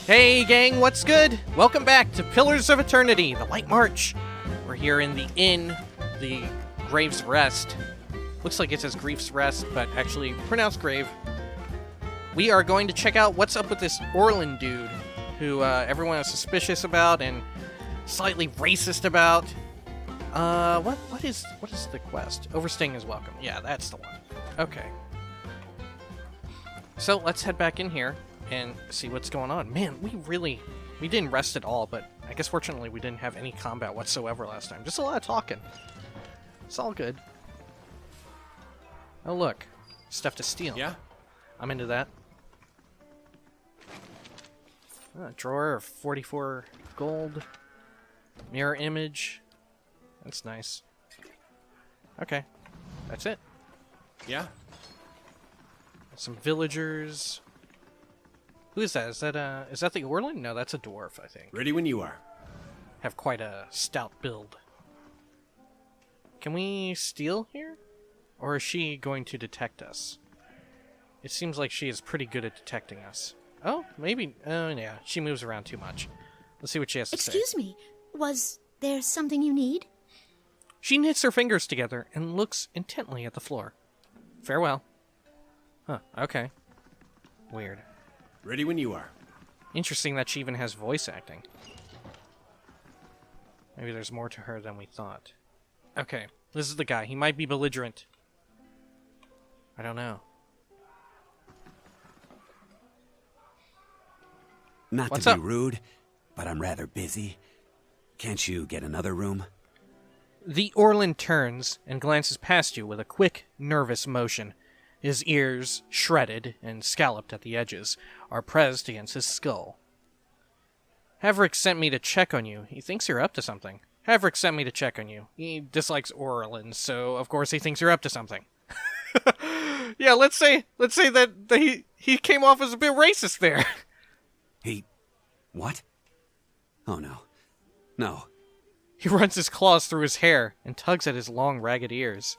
Hey gang, what's good? Welcome back to Pillars of Eternity, the Light March. We're here in the inn, the Grave's Rest. Looks like it says Grief's Rest, but actually pronounced Grave. We are going to check out what's up with this Orlan dude, who everyone is suspicious about and slightly racist about. What is the quest? Overstaying is welcome. Yeah, that's the one. Okay. So let's head back in here and see what's going on. Man, we didn't rest at all, but I guess fortunately we didn't have any combat whatsoever last time. Just a lot of talking. It's all good. Oh look, stuff to steal. Yeah? I'm into that. Drawer of 44 gold. Mirror image. That's nice. Okay, that's it. Yeah? Some villagers. Who is that? Is that the Orlan? No, that's a dwarf, I think. Ready when you are. Have quite a stout build. Can we steal here? Or is she going to detect us? It seems like she is pretty good at detecting us. Oh, maybe. Oh, yeah. She moves around too much. Let's see what she has to say. Excuse me. Was there something you need? She knits her fingers together and looks intently at the floor. Farewell. Huh, okay. Weird. Ready when you are. Interesting that she even has voice acting. Maybe there's more to her than we thought. Okay, this is the guy. He might be belligerent. I don't know. Not What's to be up? rude, but I'm rather busy. Can't you get another room? The Orlan turns and glances past you with a quick, nervous motion. His ears, shredded and scalloped at the edges, are pressed against his skull. Haverick sent me to check on you. He thinks you're up to something. Haverick sent me to check on you. He dislikes Orlan, so of course he thinks you're up to something. Yeah, let's say that he came off as a bit racist there. He... what? Oh no. No. He runs his claws through his hair and tugs at his long, ragged ears.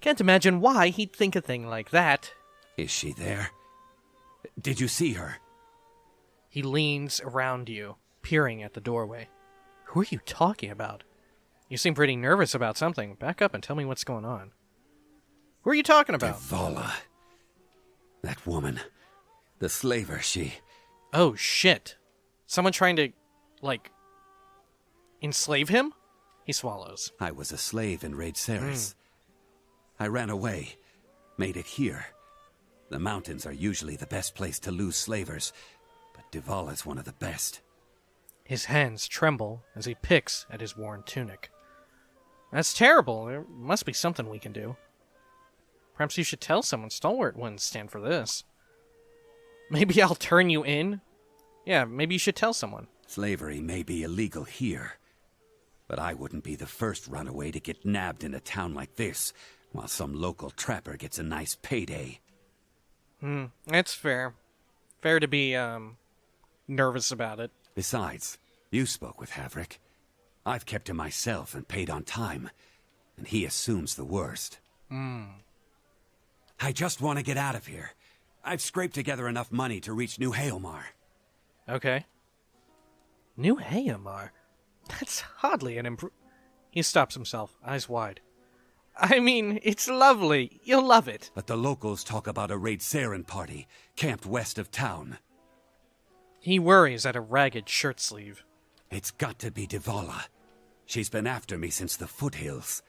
Can't imagine why he'd think a thing like that. Is she there? Did you see her? He leans around you, peering at the doorway. Who are you talking about? You seem pretty nervous about something. Back up and tell me what's going on. Who are you talking about? Devala. That woman. The slaver, she... Oh, shit. Someone trying to, enslave him? He swallows. I was a slave in Raid Ceres. I ran away. Made it here. The mountains are usually the best place to lose slavers, but Devala's one of the best. His hands tremble as he picks at his worn tunic. That's terrible. There must be something we can do. Perhaps you should tell someone. Stalwart wouldn't stand for this. Maybe I'll turn you in? Yeah, maybe you should tell someone. Slavery may be illegal here, but I wouldn't be the first runaway to get nabbed in a town like this, while some local trapper gets a nice payday. That's fair. Fair to be, nervous about it. Besides, you spoke with Haverick. I've kept to myself and paid on time, and he assumes the worst. I just want to get out of here. I've scraped together enough money to reach New Haomar. Okay. New Haomar? That's hardly an He stops himself, eyes wide. I mean, it's lovely. You'll love it. But the locals talk about a Raid Saren party, camped west of town. He worries at a ragged shirt sleeve. It's got to be Devala. She's been after me since the foothills.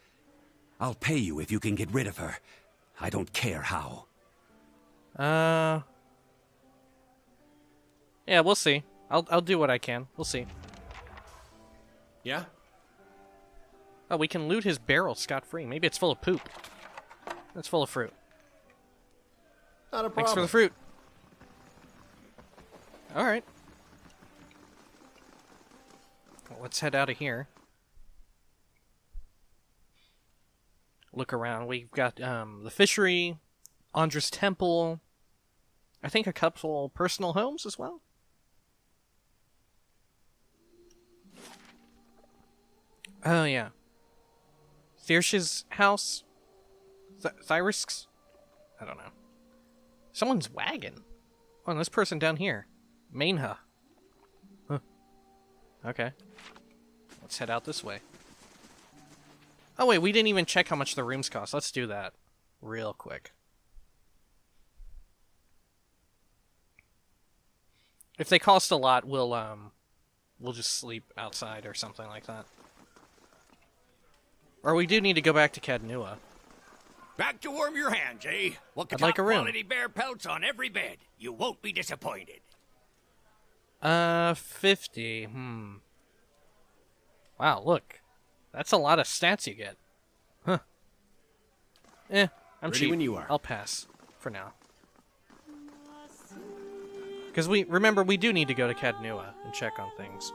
I'll pay you if you can get rid of her. I don't care how. Yeah, we'll see. I'll do what I can. We'll see. Yeah? Oh, we can loot his barrel scot-free. Maybe it's full of poop. It's full of fruit. Not a problem. Thanks for the fruit. Alright. Well, let's head out of here. Look around. We've got the fishery, Andra's temple, I think a couple personal homes as well. Oh, yeah. Thirsch's house? Thyrisk's? I don't know. Someone's wagon. Oh, and this person down here. Mainha. Huh. Okay. Let's head out this way. Oh wait, we didn't even check how much the rooms cost. Let's do that real quick. If they cost a lot, we'll just sleep outside or something like that. Or we do need to go back to Cadnua. Back to warm your hands, eh? Look at I'd like a room. quality bear pelts on every bed. You won't be disappointed. 50. Wow, look. That's a lot of stats you get. Huh. I'm Ready cheap. when you are. I'll pass for now. Because remember, we do need to go to Cadnua and check on things.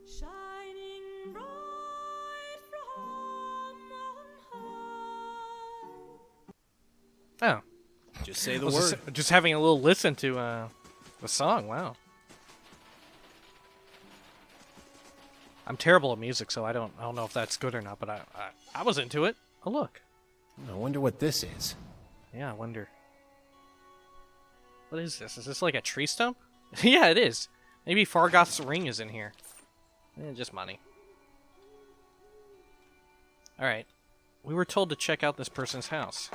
Shining bright from on high. Oh. Just say the Was word. just having a little listen to the song. Wow. I'm terrible at music, so I don't know if that's good or not, but I was into it. Oh, look. I wonder what this is. Yeah, I wonder. What is this? Is this like a tree stump? Yeah, it is. Maybe Fargoth's ring is in here. Just money. Alright. We were told to check out this person's house.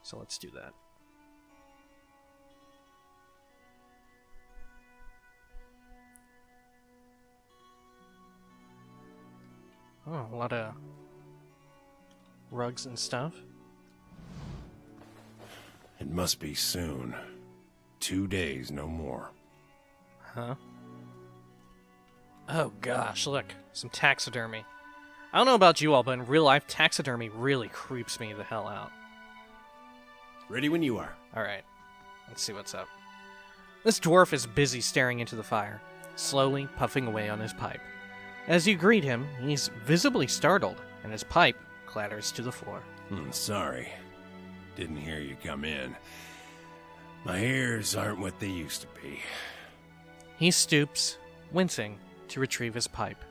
So let's do that. Oh, a lot of rugs and stuff. It must be soon. 2 days, no more. Huh? Oh gosh, look. Some taxidermy. I don't know about you all, but in real life, taxidermy really creeps me the hell out. Ready when you are. Alright, let's see what's up. This dwarf is busy staring into the fire, slowly puffing away on his pipe. As you greet him, he's visibly startled, and his pipe clatters to the floor. Sorry. Didn't hear you come in. My ears aren't what they used to be. He stoops, wincing, to retrieve his pipe.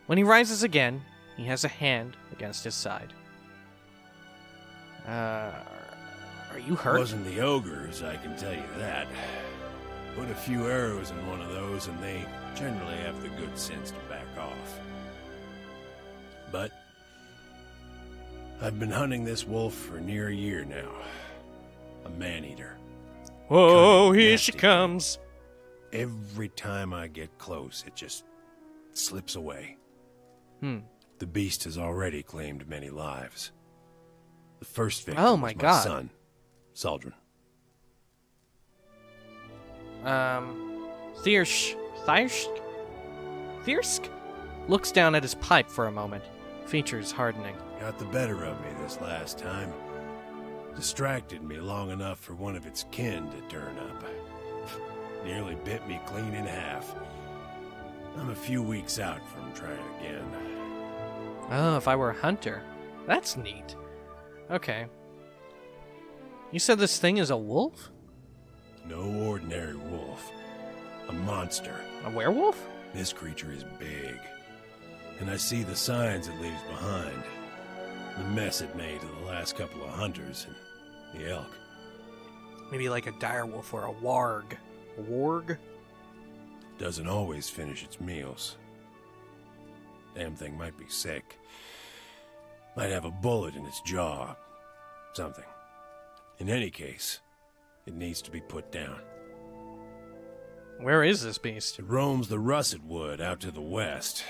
When he rises again, he has a hand against his side. Are you hurt? It wasn't the ogres, I can tell you that. Put a few arrows in one of those and they generally have the good sense to back off. But I've been hunting this wolf for near a year now. A man-eater. Whoa, Cunning, here she nasty comes. Every time I get close, it just slips away. Hmm. The beast has already claimed many lives. The first victim Oh my was my God. son, Saldrin. Thirsk looks down at his pipe for a moment, features hardening. Got the better of me this last time. Distracted me long enough for one of its kin to turn up. Nearly bit me clean in half. I'm a few weeks out from trying again. Oh, if I were a hunter. That's neat. Okay. You said this thing is a wolf? No ordinary wolf. A monster. A werewolf? This creature is big. And I see the signs it leaves behind. The mess it made to the last couple of hunters and the elk. Maybe like a direwolf or a warg. A warg? Doesn't always finish its meals. Damn thing might be sick. Might have a bullet in its jaw. Something. In any case, it needs to be put down. Where is this beast? It roams the russet wood out to the west.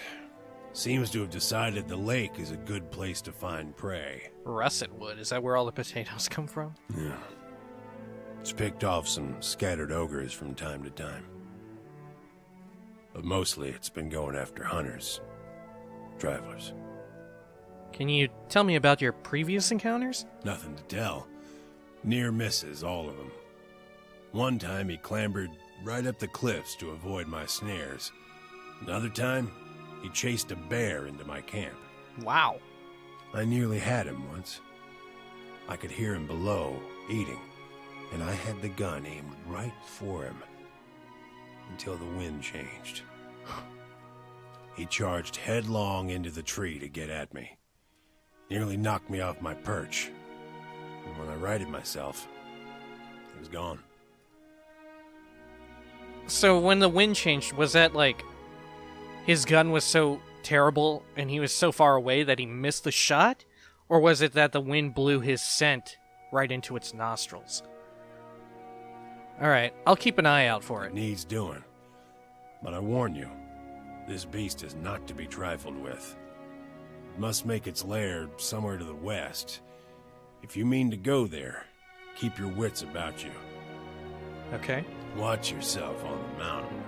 Seems to have decided the lake is a good place to find prey. Russet wood. Is that where all the potatoes come from? Yeah. It's picked off some scattered ogres from time to time. But mostly it's been going after hunters. Travelers. Can you tell me about your previous encounters? Nothing to tell. Near misses, all of them. One time he clambered right up the cliffs to avoid my snares. Another time, he chased a bear into my camp. Wow. I nearly had him once. I could hear him below, eating, and I had the gun aimed right for him. Until the wind changed. He charged headlong into the tree to get at me. Nearly knocked me off my perch. And when I righted myself, he was gone. So when the wind changed, was that like his gun was so terrible and he was so far away that he missed the shot? Or was it that the wind blew his scent right into its nostrils? Alright, I'll keep an eye out for It it. needs doing. But I warn you, this beast is not to be trifled with. It must make its lair somewhere to the west. If you mean to go there, keep your wits about you. Okay. Watch yourself on the mountain.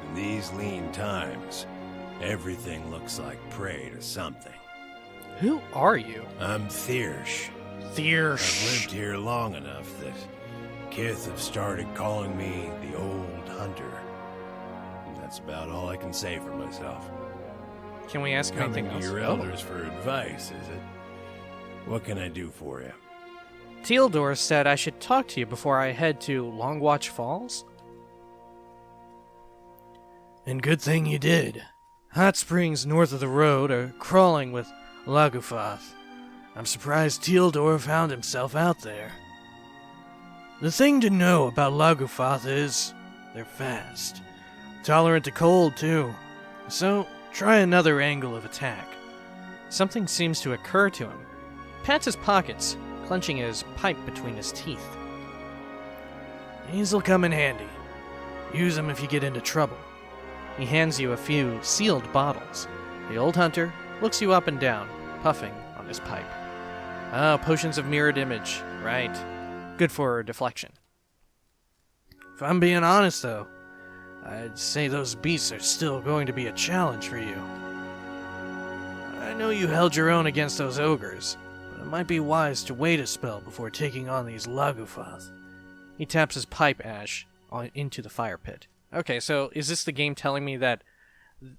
In these lean times, everything looks like prey to something. Who are you? I'm Thiersch. I've Thiersch. lived here long enough that Kith have started calling me the Old Hunter. And that's about all I can say for myself. Can we ask anything Coming to else? your Oh. elders for advice, is it? What can I do for you? Tealdor said I should talk to you before I head to Longwatch Falls. And good thing you did. Hot springs north of the road are crawling with Lagufath. I'm surprised Tealdor found himself out there. The thing to know about Lagufath is they're fast. Tolerant to cold, too. So, try another angle of attack. Something seems to occur to him. Pats his pockets, clenching his pipe between his teeth. These'll come in handy. Use them if you get into trouble. He hands you a few sealed bottles. The old hunter looks you up and down, puffing on his pipe. Ah, potions of mirrored image. Right. Good for deflection. If I'm being honest, though, I'd say those beasts are still going to be a challenge for you. I know you held your own against those ogres, but it might be wise to wait a spell before taking on these Lagufath. He taps his pipe ash into the fire pit. Okay, so is this the game telling me that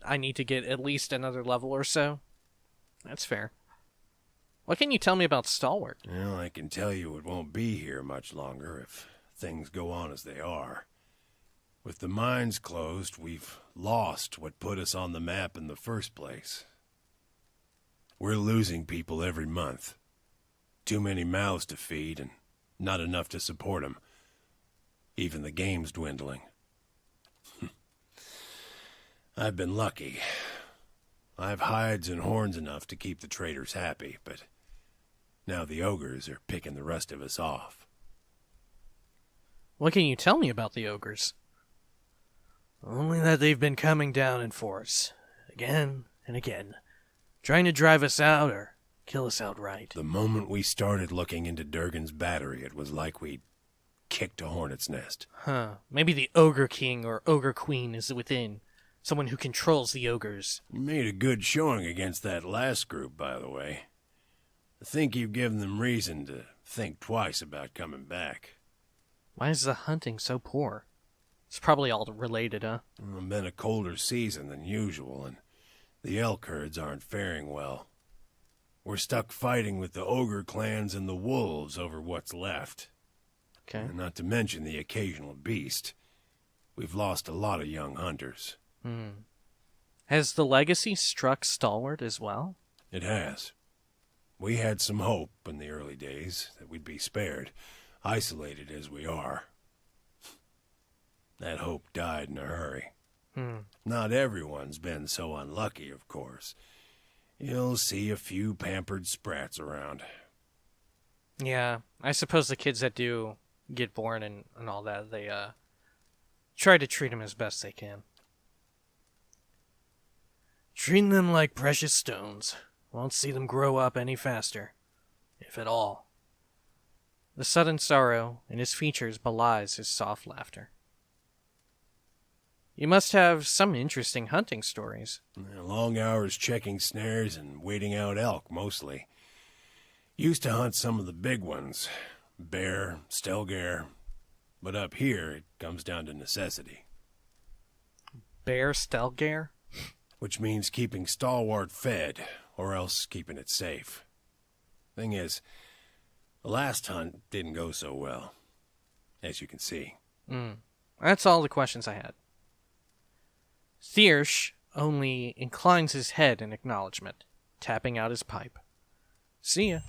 I need to get at least another level or so? That's fair. What can you tell me about Stalwart? Well, I can tell you it won't be here much longer if things go on as they are. With the mines closed, we've lost what put us on the map in the first place. We're losing people every month. Too many mouths to feed and not enough to support them. Even the game's dwindling. I've been lucky. I've hides and horns enough to keep the traders happy, but now the ogres are picking the rest of us off. What can you tell me about the ogres? Only that they've been coming down in force, again and again, trying to drive us out or kill us outright. The moment we started looking into Durgan's battery, it was like we'd kicked a hornet's nest. Huh. Maybe the Ogre King or Ogre Queen is within. Someone who controls the ogres. You made a good showing against that last group, by the way. I think you've given them reason to think twice about coming back. Why is the hunting so poor? It's probably all related, huh? It's been a colder season than usual, and the elk herds aren't faring well. We're stuck fighting with the ogre clans and the wolves over what's left. Okay. And not to mention the occasional beast. We've lost a lot of young hunters. Has the legacy struck Stalwart as well? It has. We had some hope in the early days that we'd be spared, isolated as we are. That hope died in a hurry. Not everyone's been so unlucky, of course. You'll see a few pampered sprats around. Yeah, I suppose the kids that do get born and all that, they try to treat them as best they can. Treating them like precious stones. Won't see them grow up any faster, if at all. The sudden sorrow in his features belies his soft laughter. You must have some interesting hunting stories. Long hours checking snares and waiting out elk, mostly. Used to hunt some of the big ones. Bear, stelgare. But up here, it comes down to necessity. Bear Stelgare? Which means keeping Stalwart fed, or else keeping it safe. Thing is, the last hunt didn't go so well, as you can see. That's all the questions I had. Thiersch only inclines his head in acknowledgement, tapping out his pipe. See ya.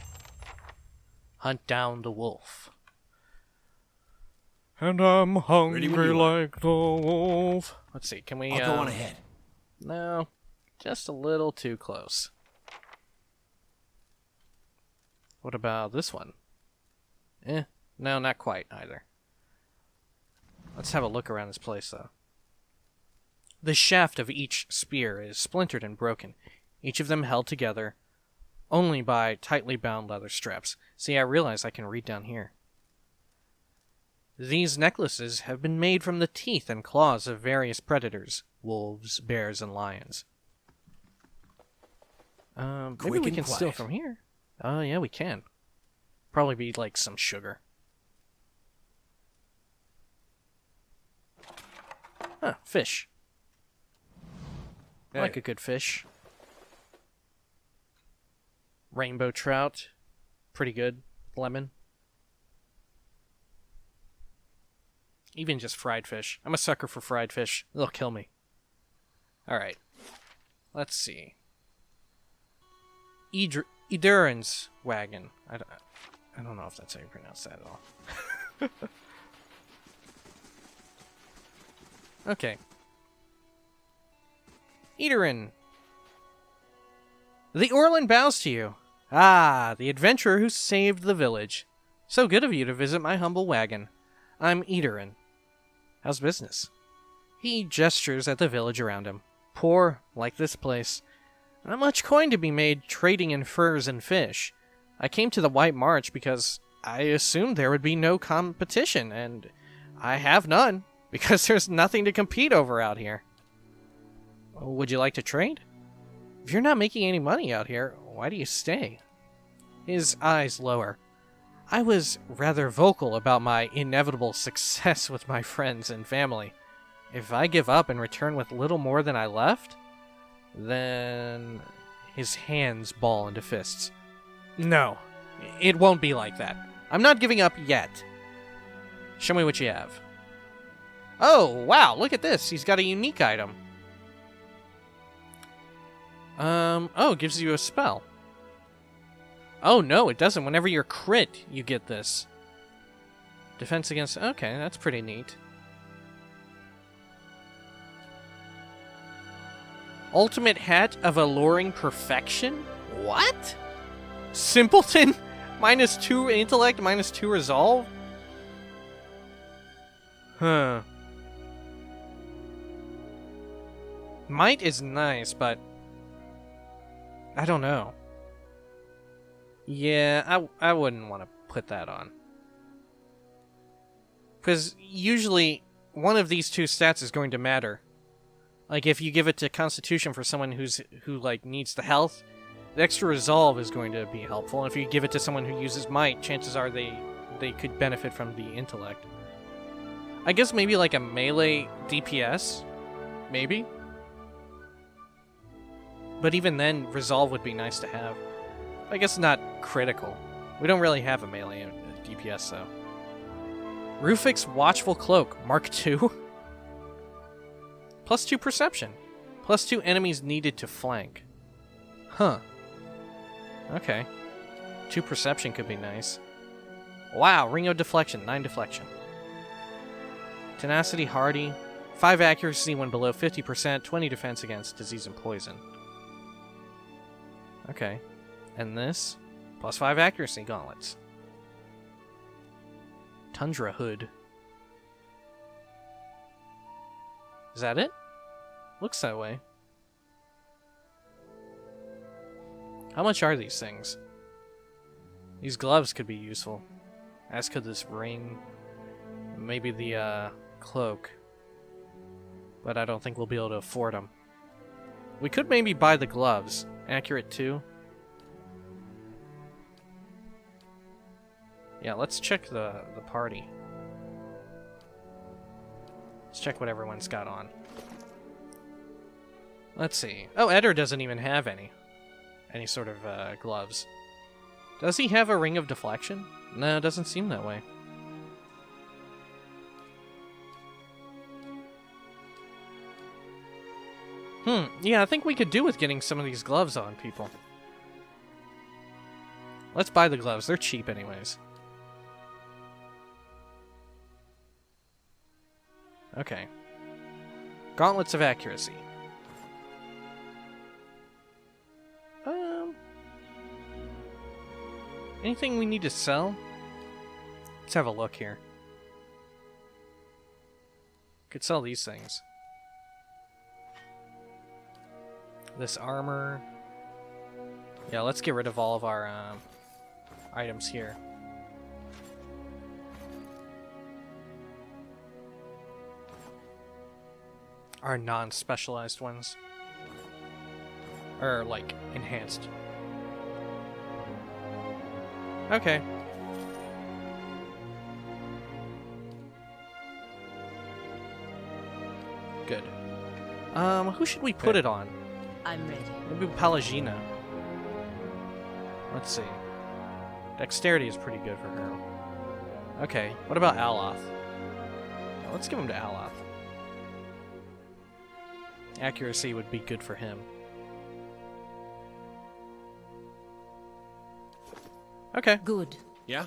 Hunt down the wolf. And I'm Ready hungry when you are. like the wolf. Let's see, can we... I'll go on ahead. No, just a little too close. What about this one? No, not quite either. Let's have a look around this place, though. The shaft of each spear is splintered and broken, each of them held together only by tightly bound leather straps. See, I realize I can read down here. These necklaces have been made from the teeth and claws of various predators, wolves, bears, and lions. Maybe Quick we and can steal quiet. from here. Oh, yeah, we can. Probably be like some sugar. Huh, fish. I like a good fish. Rainbow trout. Pretty good. Lemon. Even just fried fish. I'm a sucker for fried fish. They'll kill me. Alright. Let's see. Ederin's wagon. I don't know if that's how you pronounce that at all. Okay. Ederin. The Orlan bows to you. Ah, the adventurer who saved the village. So good of you to visit my humble wagon. I'm Ederin. How's business? He gestures at the village around him. Poor, like this place. Not much coin to be made trading in furs and fish. I came to the White March because I assumed there would be no competition, and I have none, because there's nothing to compete over out here. Would you like to trade? If you're not making any money out here, why do you stay? His eyes lower. I was rather vocal about my inevitable success with my friends and family. If I give up and return with little more than I left, then his hands ball into fists. No, it won't be like that. I'm not giving up yet. Show me what you have. Oh, wow, look at this. He's got a unique item. Oh, it gives you a spell. Oh, no, it doesn't. Whenever you're crit, you get this. Defense against... Okay, that's pretty neat. Ultimate Hat of Alluring Perfection? What? Simpleton? -2 intellect, -2 resolve? Huh. Might is nice, but... I don't know. Yeah, I wouldn't want to put that on. Because usually, one of these two stats is going to matter. Like, if you give it to Constitution for someone who needs the health, the extra resolve is going to be helpful. And if you give it to someone who uses might, chances are they could benefit from the intellect. I guess maybe like a melee DPS? Maybe? But even then, resolve would be nice to have. I guess not critical. We don't really have a melee DPS, though. Rufik's Watchful Cloak, Mark II? +2 Perception. +2 enemies needed to flank. Huh. Okay. 2 Perception could be nice. Wow, Ring of Deflection, 9 Deflection. Tenacity, Hardy. 5 Accuracy when below 50%, 20 Defense against Disease and Poison. Okay. And this? +5 Accuracy, Gauntlets. Tundra Hood. Is that it? Looks that way. How much are these things? These gloves could be useful. As could this ring. Maybe the, cloak. But I don't think we'll be able to afford them. We could maybe buy the gloves. Accurate too. Yeah, let's check the party. Let's check what everyone's got on. Let's see. Oh, Eder doesn't even have any sort of gloves. Does he have a Ring of Deflection? No, it doesn't seem that way. Yeah, I think we could do with getting some of these gloves on people. Let's buy the gloves. They're cheap anyways. Okay. Gauntlets of accuracy. Anything we need to sell? Let's have a look here. Could sell these things. This armor. Yeah, let's get rid of all of our items here. Our non-specialized ones. Or, like, enhanced. Okay. Good. Who should we put it on? I'm ready. Maybe Palagina. Let's see. Dexterity is pretty good for her. Okay, what about Aloth? Yeah, let's give him to Aloth. Accuracy would be good for him. Okay. Good. Yeah?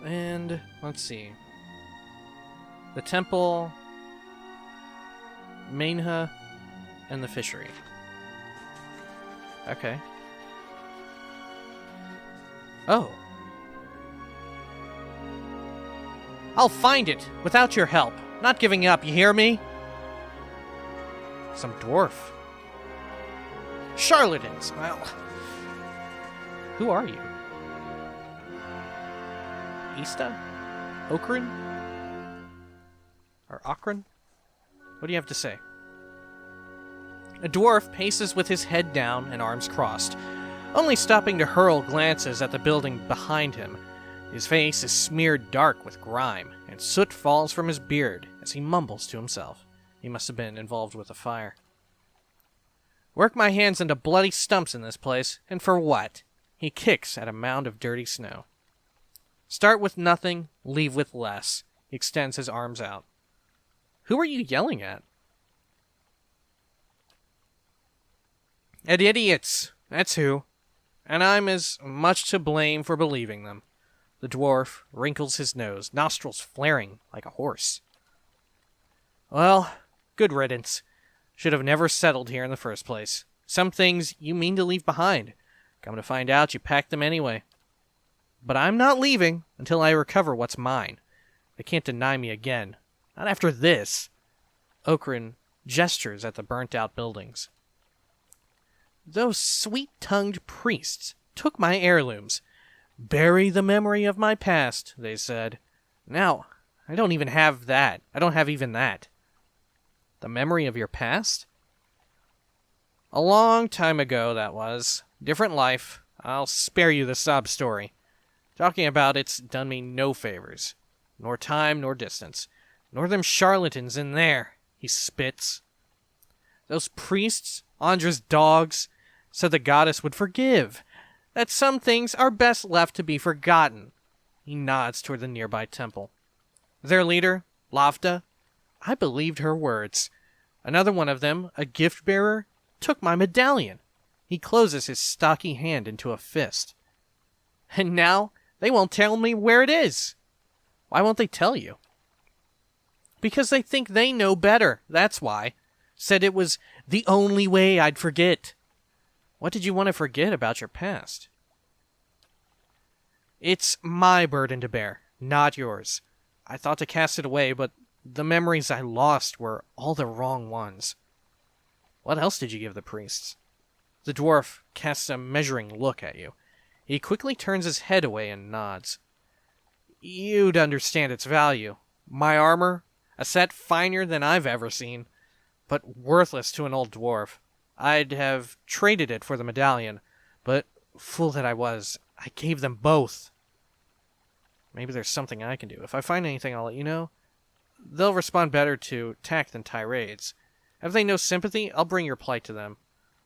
And let's see. The temple, Mainha, and the fishery. Okay. Oh. I'll find it without your help. Not giving up, you hear me? Some dwarf. Charlatans. Well, who are you? Ista? Ocrin? Or Ocrin? What do you have to say? A dwarf paces with his head down and arms crossed, only stopping to hurl glances at the building behind him. His face is smeared dark with grime, and soot falls from his beard as he mumbles to himself. He must have been involved with a fire. Work my hands into bloody stumps in this place, and for what? He kicks at a mound of dirty snow. Start with nothing, leave with less. He extends his arms out. Who are you yelling at? At idiots, that's who. And I'm as much to blame for believing them. The dwarf wrinkles his nose, nostrils flaring like a horse. Well, good riddance. Should have never settled here in the first place. Some things you mean to leave behind. Come to find out, you packed them anyway. But I'm not leaving until I recover what's mine. They can't deny me again. Not after this. Ocrin gestures at the burnt-out buildings. Those sweet-tongued priests took my heirlooms. Bury the memory of my past, they said. Now, I don't even have that. I don't have even that. The memory of your past? A long time ago, that was. Different life. I'll spare you the sob story. Talking about it's done me no favors. Nor time, nor distance. Nor them charlatans in there, he spits. Those priests, Andra's dogs, said the goddess would forgive. That some things are best left to be forgotten. He nods toward the nearby temple. Their leader, Lavda, I believed her words. Another one of them, a gift-bearer, took my medallion. He closes his stocky hand into a fist. And now they won't tell me where it is. Why won't they tell you? Because they think they know better, that's why. Said it was the only way I'd forget. What did you want to forget about your past? It's my burden to bear, not yours. I thought to cast it away, but the memories I lost were all the wrong ones. What else did you give the priests? The dwarf casts a measuring look at you. He quickly turns his head away and nods. You'd understand its value. My armor, a set finer than I've ever seen, but worthless to an old dwarf. I'd have traded it for the medallion, but, fool that I was, I gave them both. Maybe there's something I can do. If I find anything, I'll let you know. They'll respond better to attack than tirades. Have they no sympathy? I'll bring your plight to them.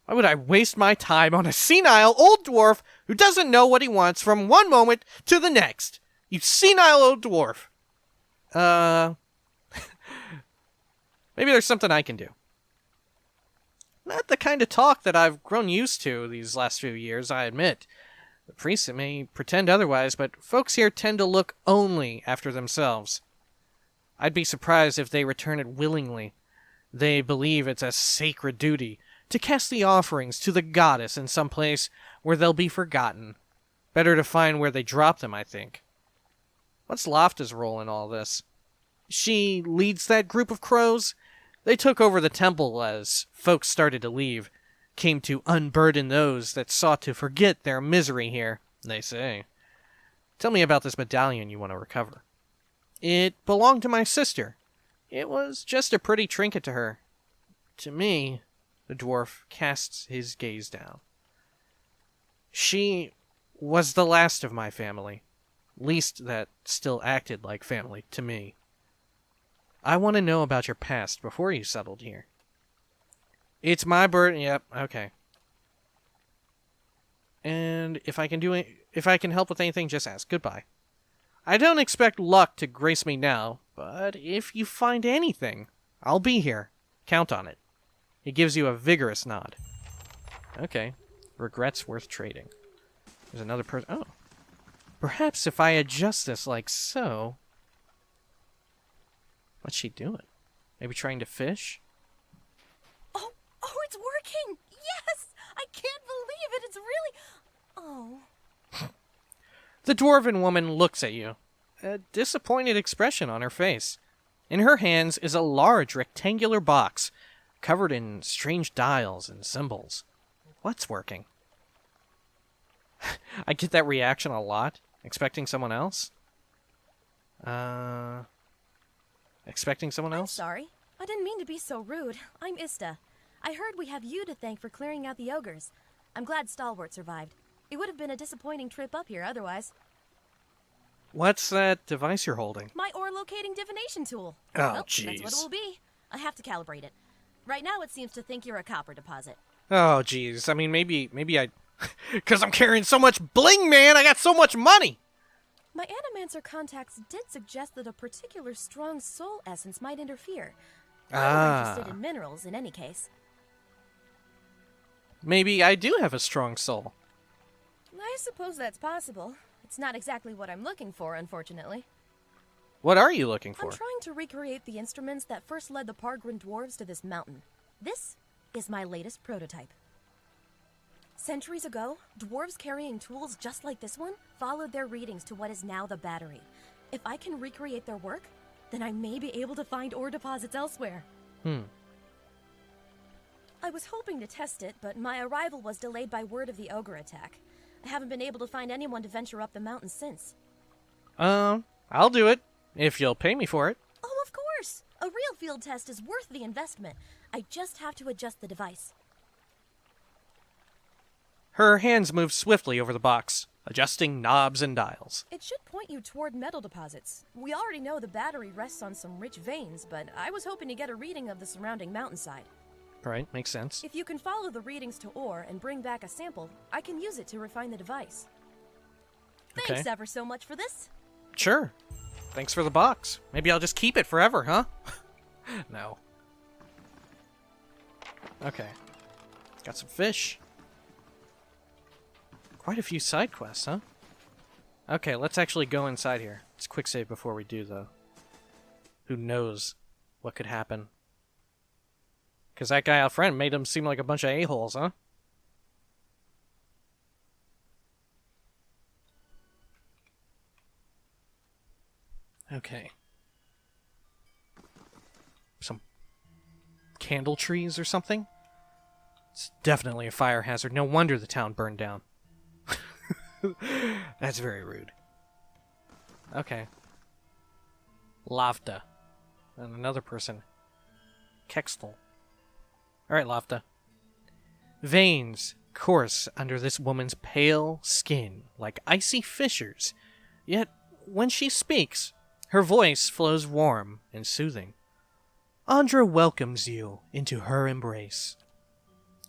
Why would I waste my time on a senile old dwarf who doesn't know what he wants from one moment to the next? You senile old dwarf. Maybe there's something I can do. Not the kind of talk that I've grown used to these last few years, I admit. The priests may pretend otherwise, but folks here tend to look only after themselves. I'd be surprised if they return it willingly. They believe it's a sacred duty to cast the offerings to the goddess in some place where they'll be forgotten. Better to find where they drop them, I think. What's Lofta's role in all this? She leads that group of crows? They took over the temple as folks started to leave, came to unburden those that sought to forget their misery here, they say. Tell me about this medallion you want to recover. It belonged to my sister. It was just a pretty trinket to her. To me, the dwarf casts his gaze down. She was the last of my family, least that still acted like family to me. I want to know about your past before you settled here. It's my burden. Yep, okay. And if I can help with anything, just ask. Goodbye. I don't expect luck to grace me now, but if you find anything, I'll be here. Count on it. He gives you a vigorous nod. Okay. Regrets worth trading. There's another person. Oh. Perhaps if I adjust this like so. What's she doing? Maybe trying to fish? Oh, it's working! Yes! I can't believe it! It's really... Oh. The dwarven woman looks at you, a disappointed expression on her face. In her hands is a large rectangular box, covered in strange dials and symbols. What's working? I get that reaction a lot. Expecting someone else? Expecting someone else? I'm sorry. I didn't mean to be so rude. I'm Ista. I heard we have you to thank for clearing out the ogres. I'm glad Stalwart survived. It would have been a disappointing trip up here otherwise. What's that device you're holding? My ore-locating divination tool. Oh, well, jeez. that's what it will be. I have to calibrate it. Right now it seems to think you're a copper deposit. Oh, jeez. I mean, maybe I... Because I'm carrying so much bling, man! I got so much money! My Animancer contacts did suggest that a particular strong soul essence might interfere. I'm interested in minerals in any case. Maybe I do have a strong soul. I suppose that's possible. It's not exactly what I'm looking for, unfortunately. What are you looking for? I'm trying to recreate the instruments that first led the Pargrin dwarves to this mountain. This is my latest prototype. Centuries ago, dwarves carrying tools just like this one followed their readings to what is now the battery. If I can recreate their work, then I may be able to find ore deposits elsewhere. I was hoping to test it, but my arrival was delayed by word of the ogre attack. I haven't been able to find anyone to venture up the mountain since. I'll do it, if you'll pay me for it. Oh, of course! A real field test is worth the investment. I just have to adjust the device. Her hands move swiftly over the box, adjusting knobs and dials. It should point you toward metal deposits. We already know the battery rests on some rich veins, but I was hoping to get a reading of the surrounding mountainside. Right, makes sense. If you can follow the readings to ore and bring back a sample, I can use it to refine the device. Okay. Thanks ever so much for this. Sure. Thanks for the box. Maybe I'll just keep it forever, huh? No. Okay. Got some fish. Quite a few side quests, huh? Okay, let's actually go inside here. Let's quick save before we do, though. Who knows what could happen? Because that guy out front made them seem like a bunch of a-holes, huh? Okay. Some candle trees or something? It's definitely a fire hazard. No wonder the town burned down. That's very rude. Okay. Lavda. And another person. Kextel. Alright, Lavda. Veins course under this woman's pale skin like icy fissures. Yet, when she speaks, her voice flows warm and soothing. Andra welcomes you into her embrace.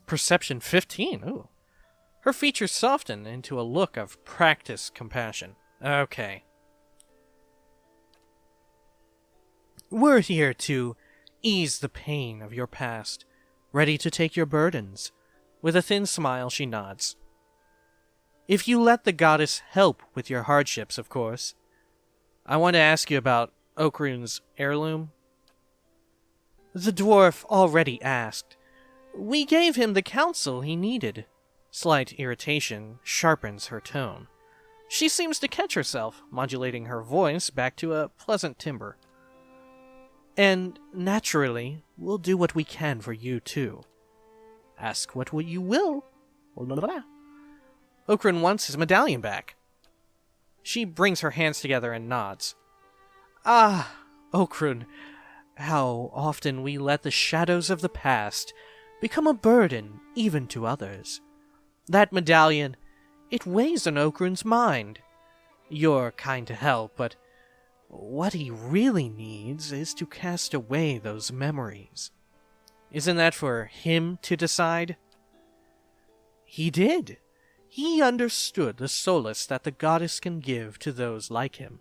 Perception 15. Ooh. Her features soften into a look of practiced compassion. Okay. We're here to ease the pain of your past, ready to take your burdens. With a thin smile, she nods. If you let the goddess help with your hardships, of course. I want to ask you about Ocrin's heirloom. The dwarf already asked. We gave him the counsel he needed. Slight irritation sharpens her tone. She seems to catch herself, modulating her voice back to a pleasant timbre. And, naturally, we'll do what we can for you, too. Ask what you will. Ocrin wants his medallion back. She brings her hands together and nods. Ah, Ocrin, how often we let the shadows of the past become a burden even to others. That medallion, it weighs on Ocrin's mind. You're kind to help, but what he really needs is to cast away those memories. Isn't that for him to decide? He did. He understood the solace that the goddess can give to those like him.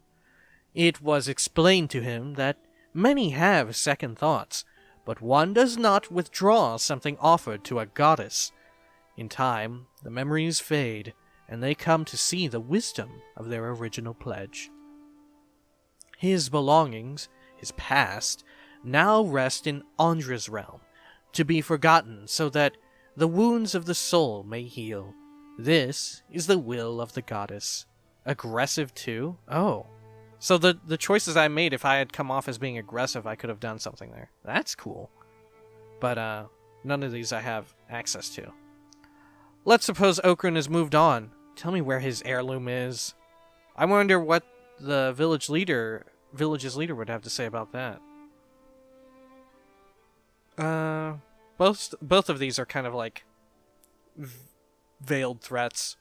It was explained to him that many have second thoughts, but one does not withdraw something offered to a goddess. In time, the memories fade, and they come to see the wisdom of their original pledge. His belongings, his past, now rest in Andra's realm, to be forgotten so that the wounds of the soul may heal. This is the will of the goddess. Aggressive too? Oh. So the choices I made, if I had come off as being aggressive, I could have done something there. That's cool. But none of these I have access to. Let's suppose Ocrin has moved on. Tell me where his heirloom is. I wonder what the village's leader would have to say about that. Both of these are kind of like veiled threats.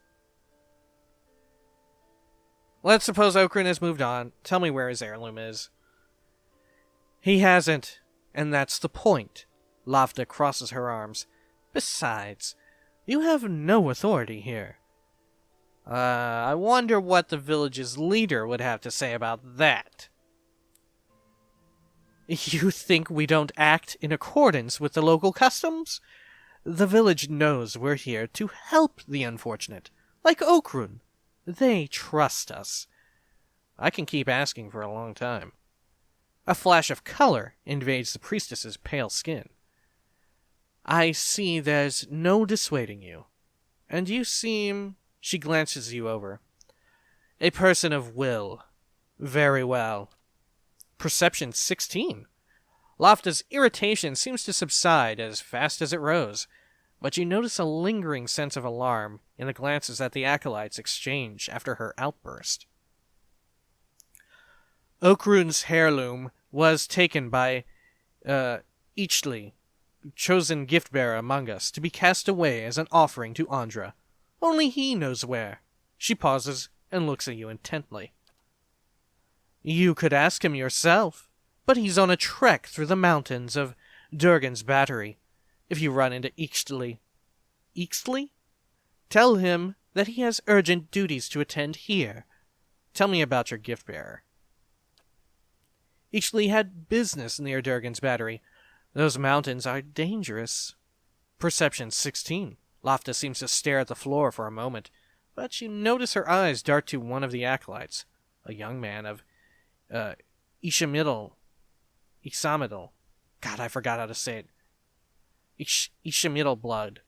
Let's suppose Ocrin has moved on. Tell me where his heirloom is. He hasn't, and that's the point. Lavda crosses her arms. Besides, you have no authority here. I wonder what the village's leader would have to say about that. You think we don't act in accordance with the local customs? The village knows we're here to help the unfortunate, like Ocrin. They trust us. I can keep asking for a long time. A flash of color invades the priestess's pale skin. I see there's no dissuading you. And you seem... She glances you over. A person of will. Very well. Perception 16. Lofta's irritation seems to subside as fast as it rose, but you notice a lingering sense of alarm in the glances that the acolytes exchange after her outburst. Ocrin's heirloom was taken by Ederin, chosen gift-bearer among us, to be cast away as an offering to Andra. Only he knows where. She pauses and looks at you intently. You could ask him yourself, but he's on a trek through the mountains of Durgan's Battery. If you run into Ederin, tell him that he has urgent duties to attend here. Tell me about your gift-bearer. Ederin had business near Durgan's Battery. Those mountains are dangerous. Perception 16. Lofta seems to stare at the floor for a moment, but you notice her eyes dart to one of the acolytes, a young man of Ishamidal. God, I forgot how to say it. Ishamidal blood.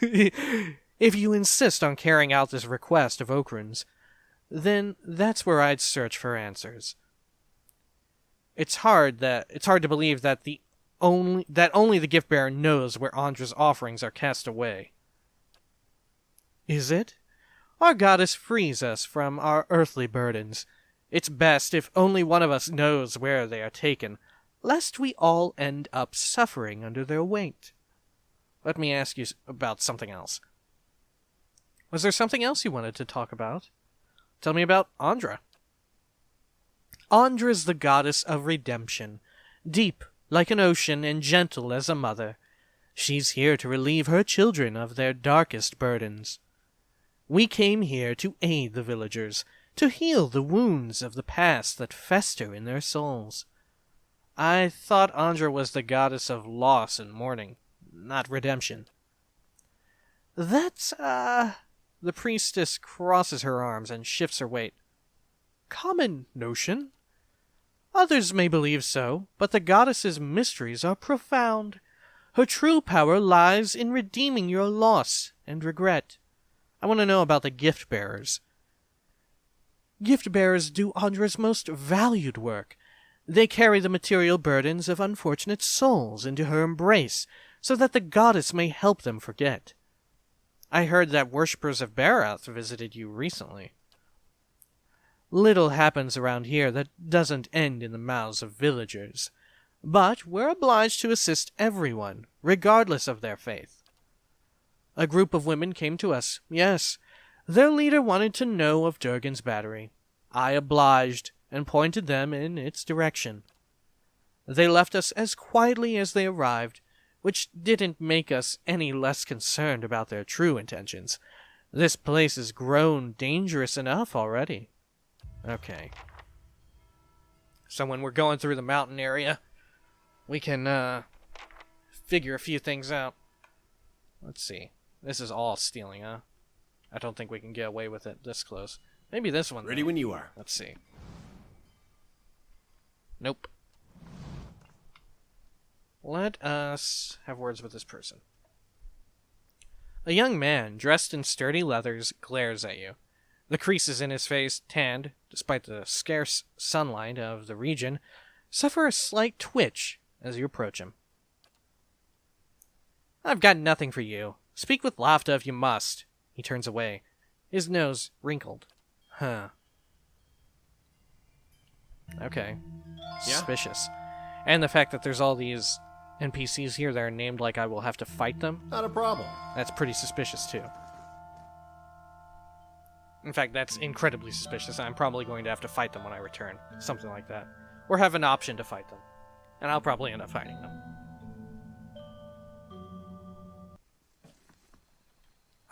If you insist on carrying out this request of Ocrin's, then that's where I'd search for answers. It's hard to believe that only the gift-bearer knows where Andra's offerings are cast away. Is it? Our goddess frees us from our earthly burdens. It's best if only one of us knows where they are taken, lest we all end up suffering under their weight. Let me ask you about something else. Was there something else you wanted to talk about? Tell me about Andra. Andra's the goddess of redemption, deep like an ocean and gentle as a mother. She's here to relieve her children of their darkest burdens. We came here to aid the villagers, to heal the wounds of the past that fester in their souls. I thought Andra was the goddess of loss and mourning, not redemption. That's, The priestess crosses her arms and shifts her weight. Common notion? Others may believe so, but the goddess's mysteries are profound. Her true power lies in redeeming your loss and regret. I want to know about the gift-bearers. Gift-bearers do Andra's most valued work. They carry the material burdens of unfortunate souls into her embrace, so that the goddess may help them forget. I heard that worshippers of Barath visited you recently. Little happens around here that doesn't end in the mouths of villagers, but we're obliged to assist everyone, regardless of their faith. A group of women came to us, yes. Their leader wanted to know of Durgan's battery. I obliged and pointed them in its direction. They left us as quietly as they arrived, which didn't make us any less concerned about their true intentions. This place has grown dangerous enough already. Okay. So when we're going through the mountain area, we can, figure a few things out. Let's see. This is all stealing, huh? I don't think we can get away with it this close. Maybe this one, Ready though. when you are. Let's see. Nope. Let us have words with this person. A young man, dressed in sturdy leathers, glares at you. The creases in his face, tanned, despite the scarce sunlight of the region, suffer a slight twitch as you approach him. I've got nothing for you. Speak with Lafta if you must. He turns away, his nose wrinkled. Huh. Okay. Yeah? Suspicious. And the fact that there's all these NPCs here that are named like I will have to fight them, Not a problem. that's pretty suspicious too. In fact, that's incredibly suspicious. I'm probably going to have to fight them when I return. Something like that. Or have an option to fight them. And I'll probably end up fighting them.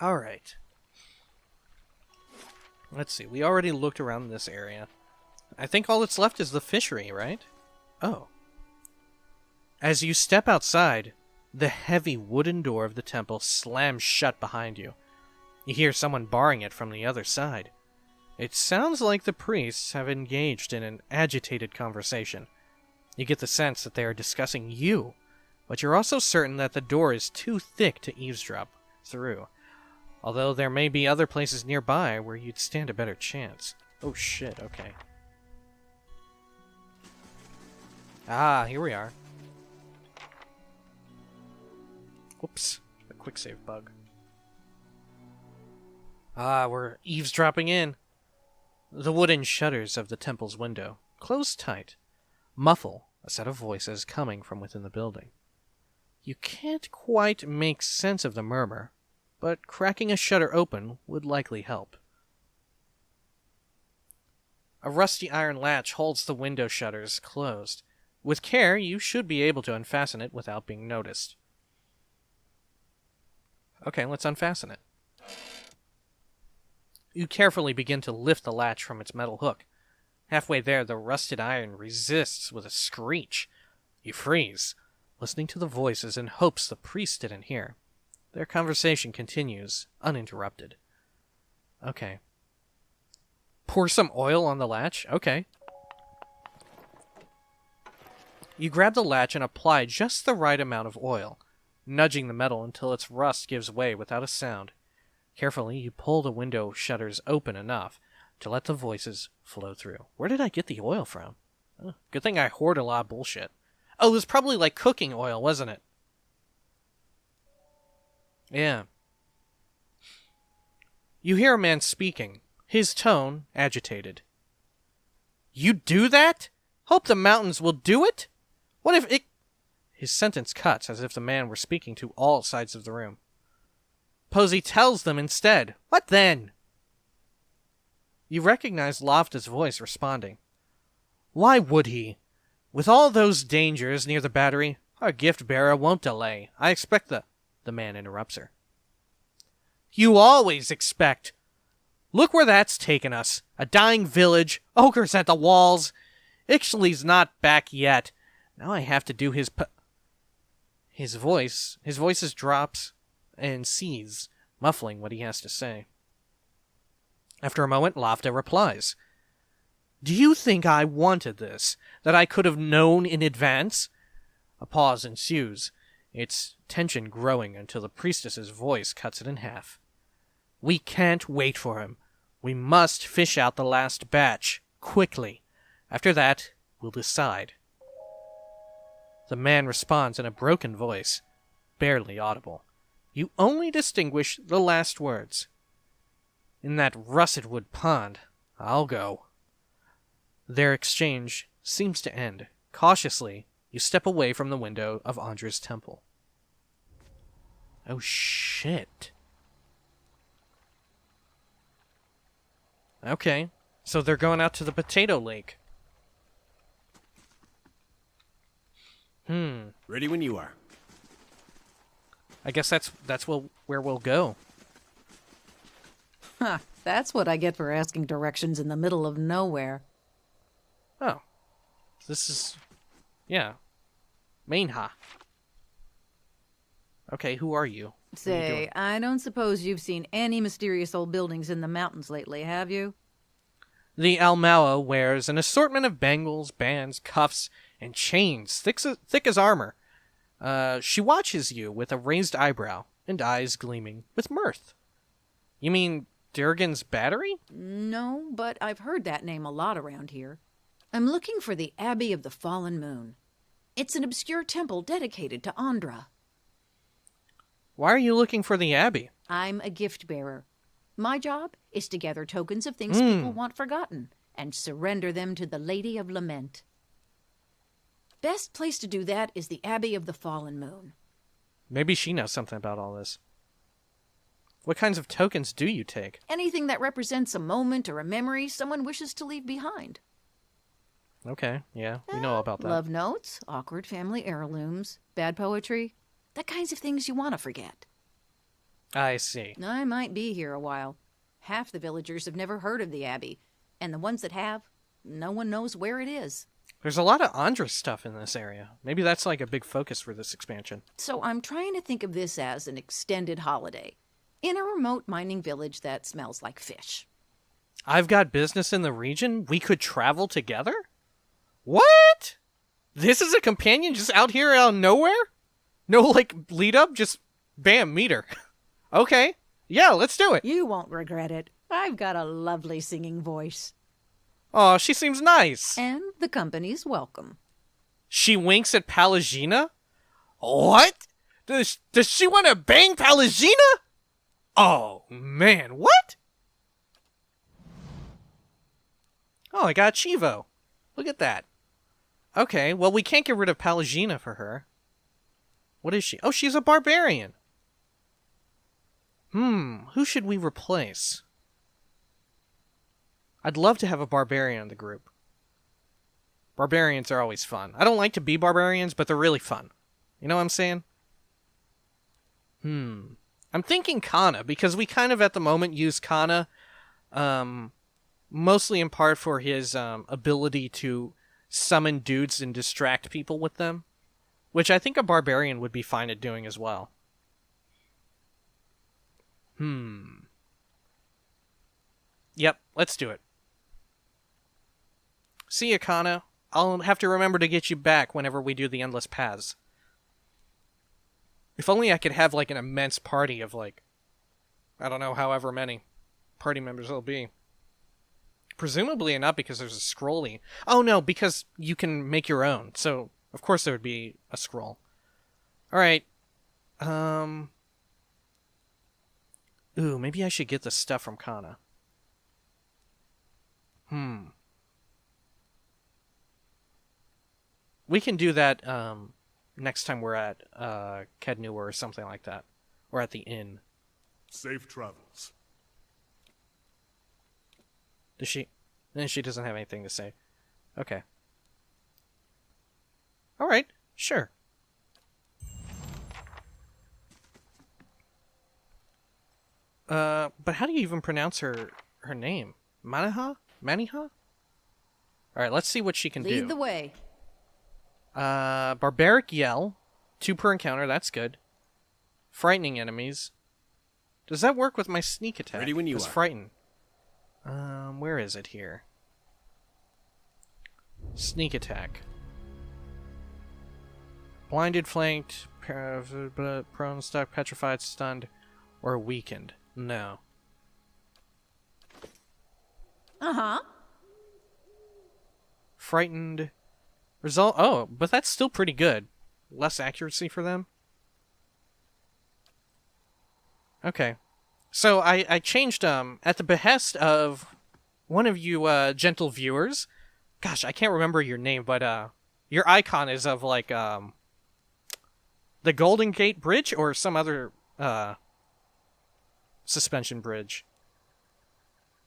Alright. Let's see. We already looked around this area. I think all that's left is the fishery, right? Oh. As you step outside, the heavy wooden door of the temple slams shut behind you. You hear someone barring it from the other side. It sounds like the priests have engaged in an agitated conversation. You get the sense that they are discussing you, but you're also certain that the door is too thick to eavesdrop through. Although there may be other places nearby where you'd stand a better chance. Oh shit, okay. Ah, here we are. Whoops, a quick save bug. Ah, we're eavesdropping in. The wooden shutters of the temple's window close tight, muffle a set of voices coming from within the building. You can't quite make sense of the murmur, but cracking a shutter open would likely help. A rusty iron latch holds the window shutters closed. With care, you should be able to unfasten it without being noticed. Okay, let's unfasten it. You carefully begin to lift the latch from its metal hook. Halfway there, the rusted iron resists with a screech. You freeze, listening to the voices in hopes the priest didn't hear. Their conversation continues, uninterrupted. Okay. Pour some oil on the latch? Okay. You grab the latch and apply just the right amount of oil, nudging the metal until its rust gives way without a sound. Carefully, you pull the window shutters open enough to let the voices flow through. Where did I get the oil from? Oh, good thing I hoard a lot of bullshit. Oh, it was probably like cooking oil, wasn't it? Yeah. You hear a man speaking, his tone agitated. You do that? Hope the mountains will do it? What if it... His sentence cuts as if the man were speaking to all sides of the room. Posey tells them instead. What then? You recognize Lofta's voice responding. Why would he? With all those dangers near the battery, our gift-bearer won't delay. I expect the man interrupts her. You always expect. Look where that's taken us. A dying village, ogres at the walls. Ixcheli's not back yet. Now I have to do his voice drops and ceases, muffling what he has to say. After a moment, Lavda replies, "Do you think I wanted this? That I could have known in advance?" A pause ensues, its tension growing until the priestess's voice cuts it in half. "We can't wait for him. We must fish out the last batch, quickly. After that, we'll decide." The man responds in a broken voice, barely audible. You only distinguish the last words. "In that russet wood pond, I'll go." Their exchange seems to end. Cautiously, you step away from the window of Andra's temple. Oh shit. Okay, so they're going out to the potato lake. Ready when you are. I guess that's where we'll go. Huh, that's what I get for asking directions in the middle of nowhere. Oh. This is... yeah. Mainha. Okay, who are you? What are you doing? Say, I don't suppose you've seen any mysterious old buildings in the mountains lately, have you? The Almawa wears an assortment of bangles, bands, cuffs, and chains thick as armor. She watches you with a raised eyebrow and eyes gleaming with mirth. You mean Durgan's Battery? No, but I've heard that name a lot around here. I'm looking for the Abbey of the Fallen Moon. It's an obscure temple dedicated to Andra. Why are you looking for the Abbey? I'm a gift bearer. My job is to gather tokens of things people want forgotten and surrender them to the Lady of Lament. Best place to do that is the Abbey of the Fallen Moon. Maybe she knows something about all this. What kinds of tokens do you take? Anything that represents a moment or a memory someone wishes to leave behind. Okay, yeah, we know all about that. Love notes, awkward family heirlooms, bad poetry, the kinds of things you want to forget. I see. I might be here a while. Half the villagers have never heard of the Abbey, and the ones that have, no one knows where it is. There's a lot of Andra stuff in this area. Maybe that's like a big focus for this expansion. So I'm trying to think of this as an extended holiday in a remote mining village that smells like fish. I've got business in the region? We could travel together? What? This is a companion just out here out of nowhere? No, like, lead up? Just, bam, meet her. Okay. Yeah, let's do it. You won't regret it. I've got a lovely singing voice. Oh, she seems nice. And the company's welcome. She winks at Palagina? What? Does she want to bang Palagina? Oh, man, what? Oh, I got Chivo. Look at that. Okay, well, we can't get rid of Palagina for her. What is she? Oh, she's a barbarian. Who should we replace? I'd love to have a barbarian in the group. Barbarians are always fun. I don't like to be barbarians, but they're really fun. You know what I'm saying? I'm thinking Kana, because we kind of at the moment use Kana, mostly in part for his ability to summon dudes and distract people with them, which I think a barbarian would be fine at doing as well. Yep, let's do it. See ya, Kana. I'll have to remember to get you back whenever we do the Endless Paths. If only I could have, like, an immense party of, like, I don't know, however many party members there'll be. Presumably not because there's a scrolly. Oh, no, because you can make your own. So, of course there would be a scroll. Alright. Ooh, maybe I should get the stuff from Kana. We can do that next time we're at Kednua or something like that. Or at the inn. Safe travels. Does she? Then she doesn't have anything to say. Okay. Alright, sure. But how do you even pronounce her name? Maniha? Maniha? Alright, let's see what she can do. Lead the way. Barbaric Yell. 2 per encounter, that's good. Frightening enemies. Does that work with my sneak attack? Ready when you Does are. frighten? Where is it here? Sneak attack. Blinded, flanked, prone, stuck, petrified, stunned, or weakened. No. Uh-huh. Frightened. Result. Oh, but that's still pretty good. Less accuracy for them. Okay. So I changed, at the behest of one of you, gentle viewers. Gosh, I can't remember your name, but, your icon is of, like, the Golden Gate Bridge or some other, suspension bridge.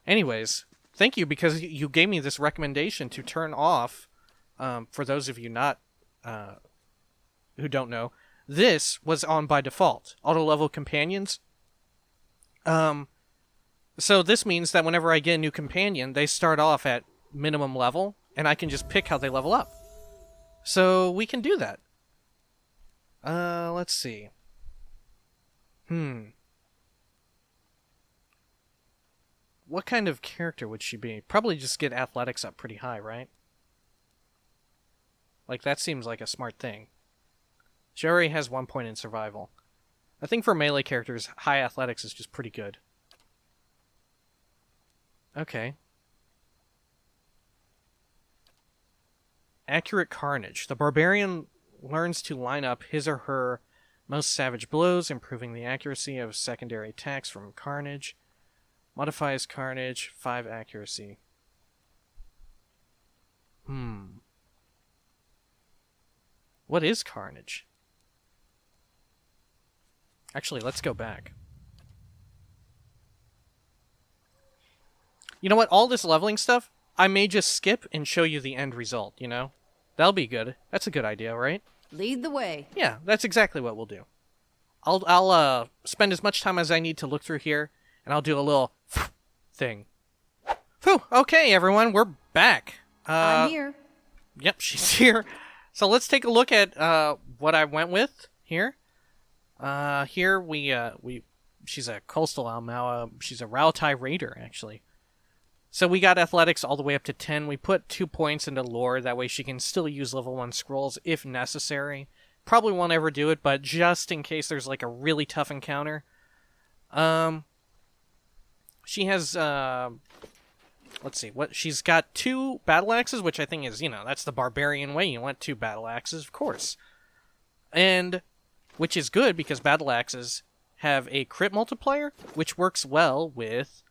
Anyways, thank you, because you gave me this recommendation to turn off, for those of you not, who don't know, this was on by default. Auto-level companions. So this means that whenever I get a new companion, they start off at minimum level, and I can just pick how they level up. So we can do that. Let's see. What kind of character would she be? Probably just get athletics up pretty high, right? Like, that seems like a smart thing. She already has 1 point in survival. I think for melee characters, high athletics is just pretty good. Okay. Accurate Carnage. The barbarian learns to line up his or her most savage blows, improving the accuracy of secondary attacks from Carnage. Modifies Carnage, 5 accuracy. What is Carnage? Actually, let's go back. You know what? All this leveling stuff, I may just skip and show you the end result, you know? That'll be good. That's a good idea, right? Lead the way. Yeah, that's exactly what we'll do. I'll spend as much time as I need to look through here, and I'll do a little thing. Whew, okay, everyone, we're back. I'm here. Yep, she's here. So let's take a look at what I went with here. Here she's a coastal Almaua. She's a Rautai Raider, actually. So we got athletics all the way up to 10. We put 2 points into lore. That way she can still use level 1 scrolls if necessary. Probably won't ever do it, but just in case there's like a really tough encounter. She has, let's see, she's got 2 battle axes, which I think is, that's the barbarian way. You want 2 battle axes, of course. And, which is good because battle axes have a crit multiplier, which works well with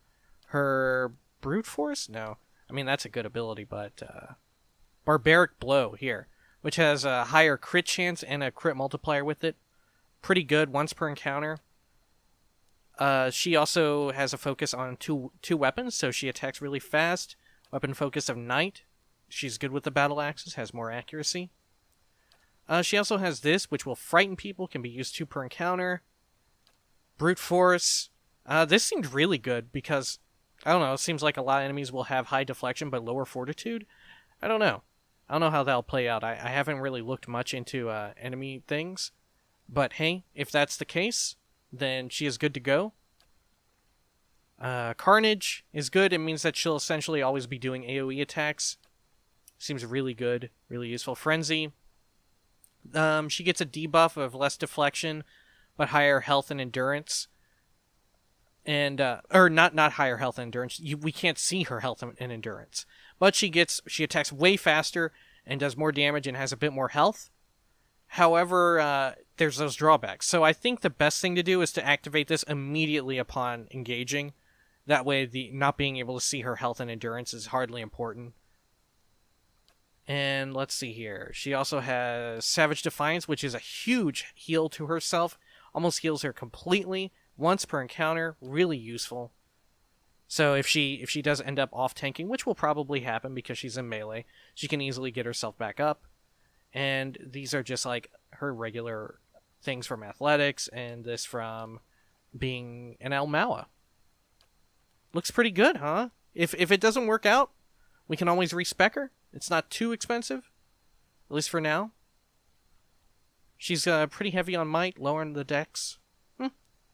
her brute force? No. I mean, that's a good ability, but, barbaric blow here, which has a higher crit chance and a crit multiplier with it. Pretty good, once per encounter. She also has a focus on two weapons, so she attacks really fast. Weapon focus of Knight. She's good with the battle axes, has more accuracy. She also has this, which will frighten people, can be used 2 per encounter. Brute force. This seemed really good because, I don't know, it seems like a lot of enemies will have high deflection but lower fortitude. I don't know. I don't know how that'll play out. I haven't really looked much into enemy things. But hey, if that's the case, then she is good to go. Carnage is good. It means that she'll essentially always be doing AoE attacks. Seems really good, really useful. Frenzy. She gets a debuff of less deflection, but higher health and endurance. And, or not higher health and endurance. We can't see her health and endurance. But she attacks way faster and does more damage and has a bit more health. However, there's those drawbacks. So I think the best thing to do is to activate this immediately upon engaging. That way, the not being able to see her health and endurance is hardly important. And let's see here. She also has Savage Defiance, which is a huge heal to herself. Almost heals her completely. Once per encounter. Really useful. So if she does end up off-tanking, which will probably happen because she's in melee, she can easily get herself back up. And these are just like her regular things from athletics, and this from being an Almaua. Looks pretty good, huh? If it doesn't work out, we can always respec her. It's not too expensive, at least for now. She's pretty heavy on might, lower in the dex.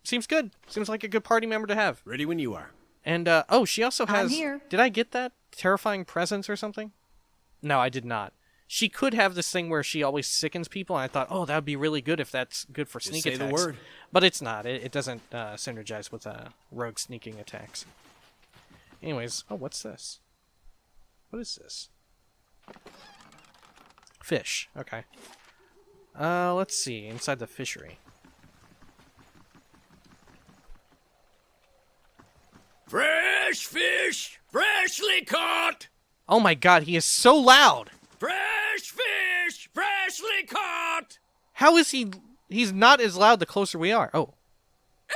Seems good. Seems like a good party member to have. Ready when you are. And, she also has... I'm here. Did I get that? Terrifying presence or something? No, I did not. She could have this thing where she always sickens people, and I thought, that would be really good if that's good for sneak attacks. Say the word. But it's not. It doesn't synergize with rogue sneaking attacks. Anyways, what's this? What is this? Fish. Okay. Let's see. Inside the fishery. Fresh fish, freshly caught. Oh my god, he is so loud! Fresh fish, freshly caught. How is he... He's not as loud the closer we are. Oh.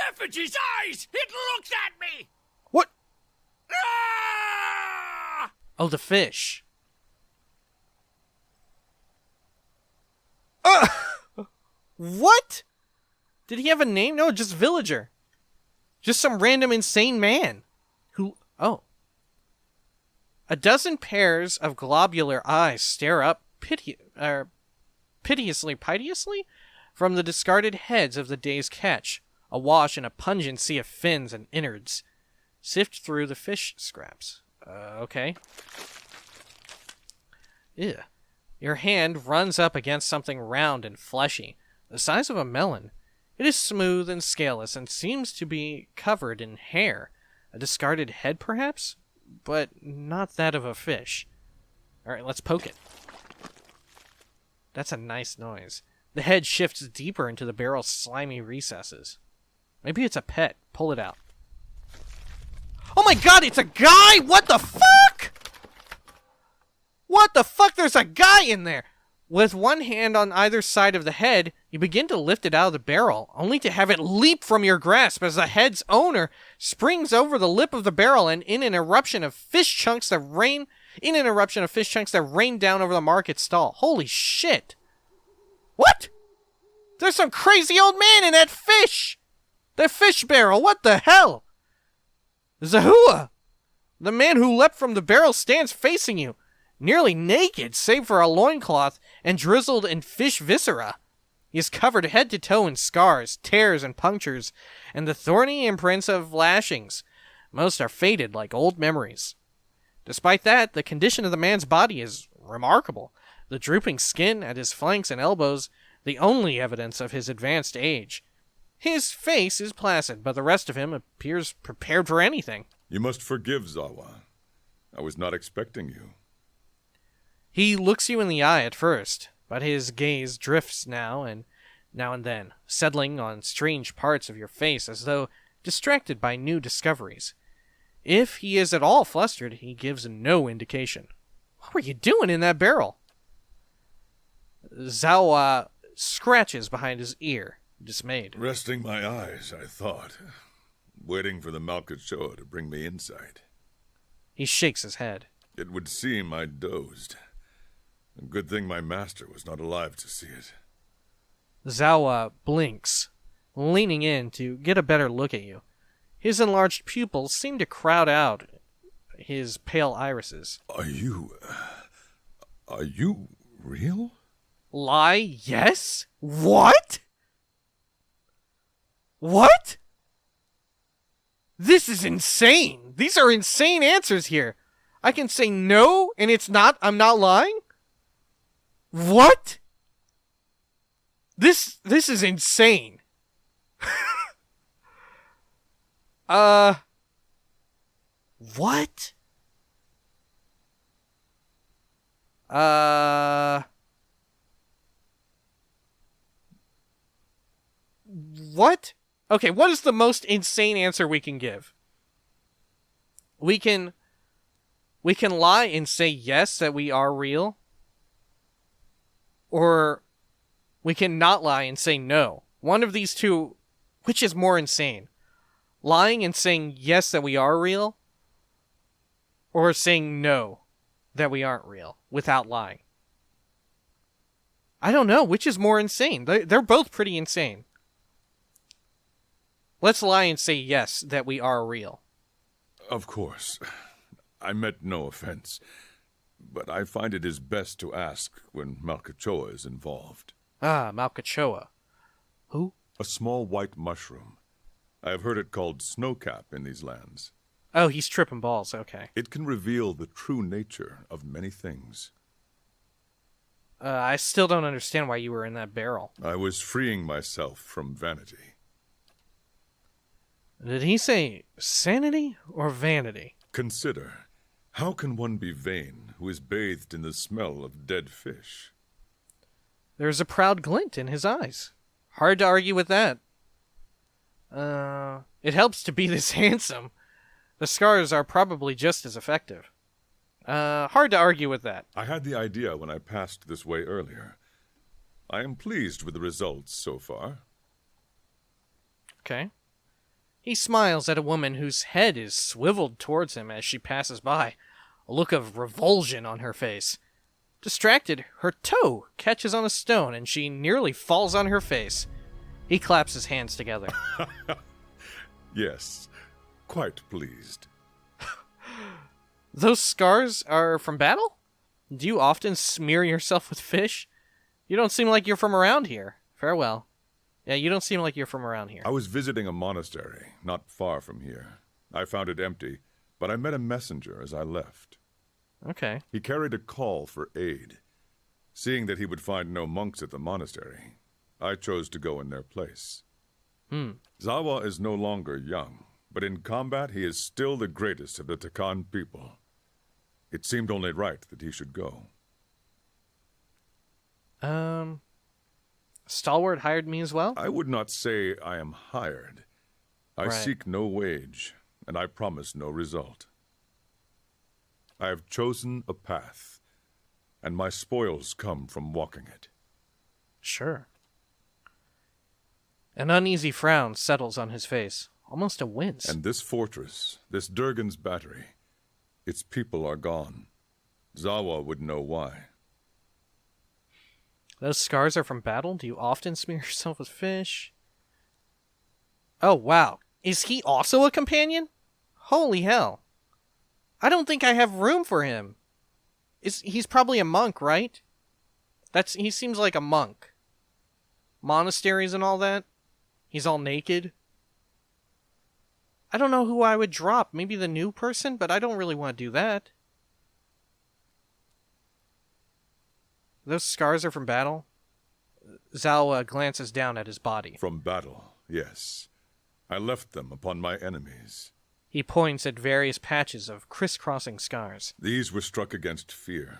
Effigy's eyes! It looks at me! What? Ah! Oh, the fish. What? Did he have a name? No, just villager. Just some random insane man. Who... Oh. A dozen pairs of globular eyes stare up piteously from the discarded heads of the day's catch, awash in a pungent sea of fins and innards. Sift through the fish scraps. Okay. Ew. Your hand runs up against something round and fleshy, the size of a melon. It is smooth and scaleless and seems to be covered in hair. A discarded head, perhaps? But not that of a fish. Alright, let's poke it. That's a nice noise. The head shifts deeper into the barrel's slimy recesses. Maybe it's a pet. Pull it out. Oh my god, it's a guy! What the fuck? What the fuck? There's a guy in there! With one hand on either side of the head, you begin to lift it out of the barrel, only to have it leap from your grasp as the head's owner springs over the lip of the barrel and in an eruption of fish chunks that rain down over the market stall. Holy shit! What? There's some crazy old man in that fish! The fish barrel, what the hell? Zahua! The man who leapt from the barrel stands facing you, nearly naked save for a loincloth and drizzled in fish viscera. He is covered head to toe in scars, tears, and punctures, and the thorny imprints of lashings. Most are faded like old memories. Despite that, the condition of the man's body is remarkable. The drooping skin at his flanks and elbows, the only evidence of his advanced age. His face is placid, but the rest of him appears prepared for anything. You must forgive, Zawa. I was not expecting you. He looks you in the eye at first, but his gaze drifts now and then, settling on strange parts of your face as though distracted by new discoveries. If he is at all flustered, he gives no indication. What were you doing in that barrel? Zawa scratches behind his ear, dismayed. Resting my eyes, I thought. Waiting for the Malkachoa to bring me insight. He shakes his head. It would seem I dozed. A good thing my master was not alive to see it. Zawa blinks, leaning in to get a better look at you. His enlarged pupils seem to crowd out his pale irises. Are you real? Lie, yes? What? What? This is insane. These are insane answers here. I can say no, and I'm not lying? What? This is insane. What? What? Okay, what is the most insane answer we can give? We can lie and say yes, that we are real. Or we can not lie and say no. One of these two, which is more insane? Lying and saying yes, that we are real? Or saying no, that we aren't real, without lying? I don't know. Which is more insane? They're both pretty insane. Let's lie and say yes, that we are real. Of course. I meant no offense. But I find it is best to ask when Malkachoa is involved. Ah, Malkachoa. Who? A small white mushroom. I have heard it called snowcap in these lands. Oh, he's tripping balls. Okay. It can reveal the true nature of many things. I still don't understand why you were in that barrel. I was freeing myself from vanity. Did he say sanity or vanity? Consider, how can one be vain who is bathed in the smell of dead fish? There's a proud glint in his eyes. Hard to argue with that. It helps to be this handsome. The scars are probably just as effective. Hard to argue with that. I had the idea when I passed this way earlier. I am pleased with the results so far. Okay. He smiles at a woman whose head is swiveled towards him as she passes by, a look of revulsion on her face. Distracted, her toe catches on a stone and she nearly falls on her face. He claps his hands together. Yes, quite pleased. Those scars are from battle? Do you often smear yourself with fish? You don't seem like you're from around here. Farewell. Yeah, you don't seem like you're from around here. I was visiting a monastery not far from here. I found it empty, but I met a messenger as I left. Okay. He carried a call for aid. Seeing that he would find no monks at the monastery, I chose to go in their place. Zawa is no longer young, but in combat he is still the greatest of the Takan people. It seemed only right that he should go. Stalwart hired me as well? I would not say I am hired. I Right. seek no wage, and I promise no result. I have chosen a path, and my spoils come from walking it. Sure. An uneasy frown settles on his face, almost a wince. And this fortress, this Durgan's battery, its people are gone. Zawa would know why. Those scars are from battle? Do you often smear yourself with fish? Oh, wow. Is he also a companion? Holy hell. I don't think I have room for him. He's probably a monk, right? He seems like a monk. Monasteries and all that. He's all naked. I don't know who I would drop. Maybe the new person, but I don't really want to do that. Those scars are from battle? Zhao glances down at his body. From battle, yes. I left them upon my enemies. He points at various patches of crisscrossing scars. These were struck against fear.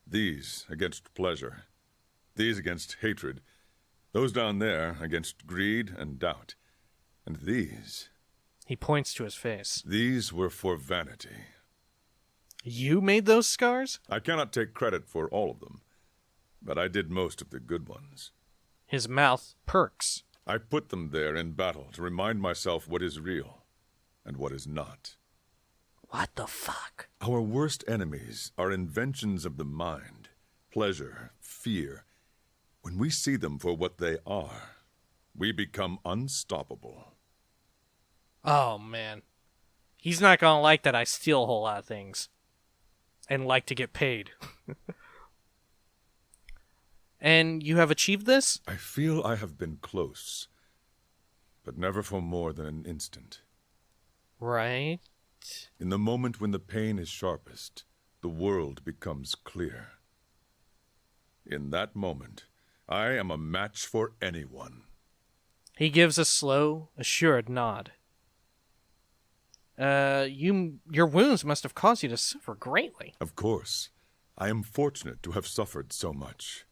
These against pleasure. These against hatred. Those down there against greed and doubt. And these... He points to his face. These were for vanity. You made those scars? I cannot take credit for all of them, but I did most of the good ones. His mouth perks. I put them there in battle to remind myself what is real and what is not. What the fuck? Our worst enemies are inventions of the mind, pleasure, fear. When we see them for what they are, we become unstoppable. Oh, man. He's not gonna like that I steal a whole lot of things. And like to get paid. And you have achieved this? I feel I have been close, but never for more than an instant. Right. In the moment when the pain is sharpest, the world becomes clear. In that moment, I am a match for anyone. He gives a slow, assured nod. Your wounds must have caused you to suffer greatly. Of course. I am fortunate to have suffered so much.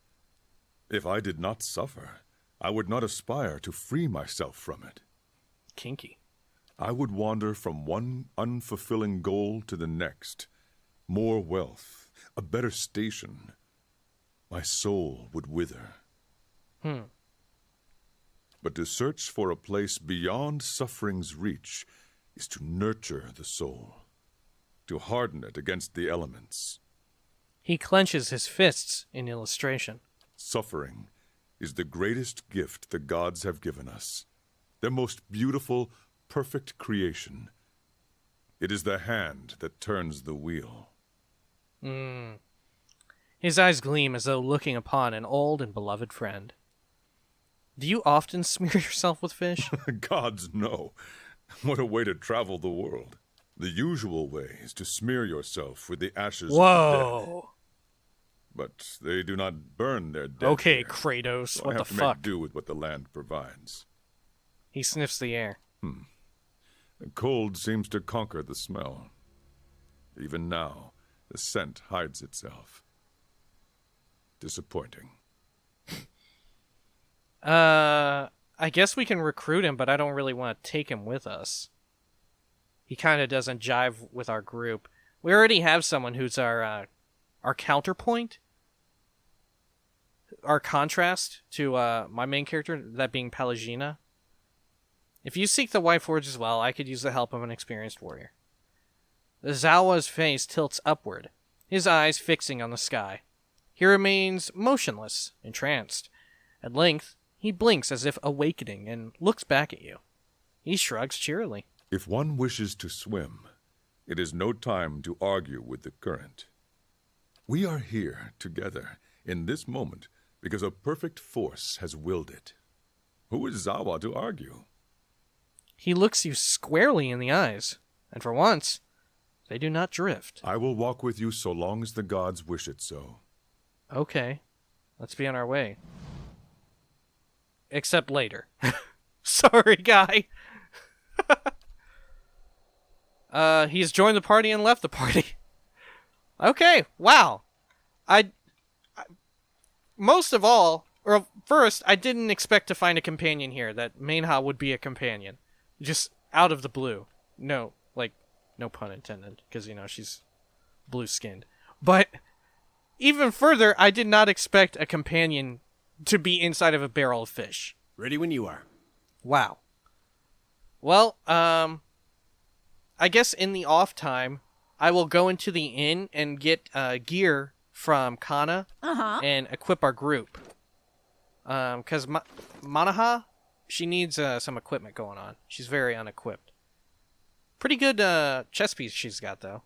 If I did not suffer, I would not aspire to free myself from it. Kinky. I would wander from one unfulfilling goal to the next. More wealth, a better station. My soul would wither. But to search for a place beyond suffering's reach is to nurture the soul, to harden it against the elements. He clenches his fists in illustration. Suffering is the greatest gift the gods have given us, their most beautiful, perfect creation. It is the hand that turns the wheel. His eyes gleam as though looking upon an old and beloved friend. Do you often smear yourself with fish? Gods, no. What a way to travel the world. The usual way is to smear yourself with the ashes of the dead. Whoa. But they do not burn their dead. Okay, here, Kratos, so what I the have to fuck? make do with what the land provides. He sniffs the air. The cold seems to conquer the smell. Even now, the scent hides itself. Disappointing. I guess we can recruit him, but I don't really want to take him with us. He kind of doesn't jive with our group. We already have someone who's our counterpoint, our contrast to my main character, that being Pelagina. If you seek the White Forge as well, I could use the help of an experienced warrior. The Zawa's face tilts upward, his eyes fixing on the sky. He remains motionless, entranced. At length, he blinks as if awakening and looks back at you. He shrugs cheerily. If one wishes to swim, it is no time to argue with the current. We are here together in this moment because a perfect force has willed it. Who is Zawa to argue? He looks you squarely in the eyes, and for once, they do not drift. I will walk with you so long as the gods wish it so. Okay, let's be on our way. Except later. Sorry, guy. He's joined the party and left the party. Okay, wow. Most of all, or first, I didn't expect to find a companion here, that Mainha would be a companion. Just out of the blue. No, like, no pun intended, because, you know, she's blue-skinned. But even further, I did not expect a companion to be inside of a barrel of fish. Ready when you are. Wow. Well, I guess in the off time, I will go into the inn and get gear from Kana and equip our group. Because Manaha, she needs some equipment going on. She's very unequipped. Pretty good chest piece she's got, though.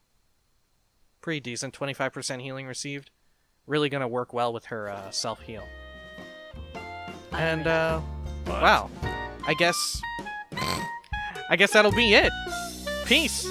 Pretty decent. 25% healing received. Really going to work well with her self-heal. And, wow. I guess that'll be it. Peace.